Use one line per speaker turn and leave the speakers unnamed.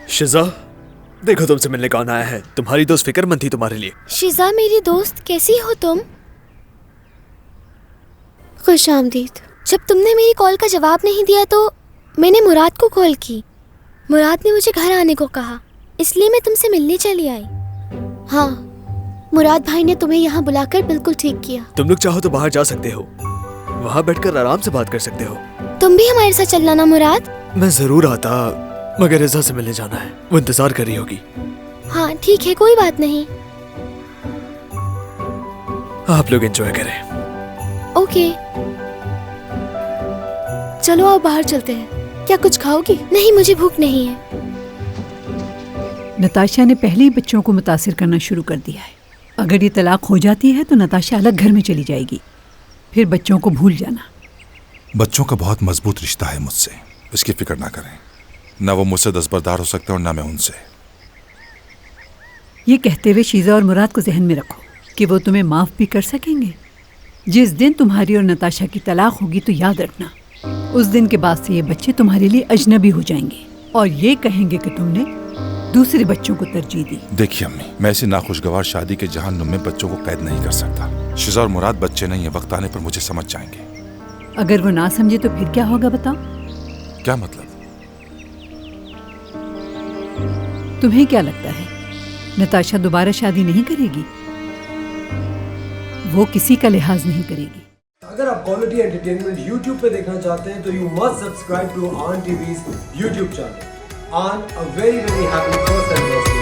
शिजा, देखो तुमसे मिलने कौन आया है। तुम्हारी दोस्त फिक्रमंद थी तुम्हारे लिए।
शिजा मेरी दोस्त, कैसी हो तुम? खुश आमदीद। जब तुमने मेरी कॉल का जवाब नहीं दिया तो मैंने मुराद को कॉल की। मुराद ने मुझे घर आने को कहा, इसलिए मैं तुमसे मिलने चली आई। हाँ, मुराद भाई ने तुम्हें यहाँ बुलाकर बिल्कुल ठीक किया।
तुम लोग चाहो तो बाहर जा सकते हो, वहाँ बैठकर आराम से बात कर सकते हो।
तुम भी हमारे साथ चलना ना मुराद।
मैं जरूर आता, मगर रिजा से मिलने जाना है, वो इंतजार कर रही होगी।
हाँ ठीक है, कोई बात नहीं।
आप लोग एंजॉय करें।
ओके,
चलो आप बाहर चलते हैं। क्या कुछ खाओगी?
नहीं, मुझे भूख नहीं है।
नताशा ने पहले ही बच्चों को मुतासिर करना शुरू कर दिया है। अगर ये तलाक हो जाती है तो नताशा अलग घर में चली जाएगी, फिर बच्चों को भूल जाना।
बच्चों का बहुत मजबूत रिश्ता है मुझसे, इसकी फिक्र ना करें। ना वो मुझसे दस्तबरदार हो सकते और ना मैं उनसे।
ये कहते हुए शीजा और मुराद को जहन में रखो कि वो तुम्हें माफ़ भी कर सकेंगे। जिस दिन तुम्हारी और नताशा की तलाक होगी तो याद रखना, उस दिन के बाद से ये बच्चे तुम्हारे लिए अजनबी हो जाएंगे और ये कहेंगे कि तुमने दूसरे बच्चों को तरजीह दी।
देखिए अम्मी, मैं ऐसी नाखुशगवार शादी के जहन्नुम में बच्चों को कैद नहीं कर सकता। शिजा और मुराद बच्चे नहीं है, वक्त आने पर मुझे समझ जाएंगे।
अगर वो ना समझे तो फिर क्या होगा बताओ?
क्या मतलब?
तुम्हें क्या लगता है नताशा दोबारा शादी नहीं करेगी? वो किसी का लिहाज नहीं करेगी।
अगर आप क्वालिटी एंटरटेनमेंट YouTube पे देखना चाहते हैं तो यू मस्ट सब्सक्राइब टू आन टीवीज़ YouTube चैनल। आन, a very happy first anniversary.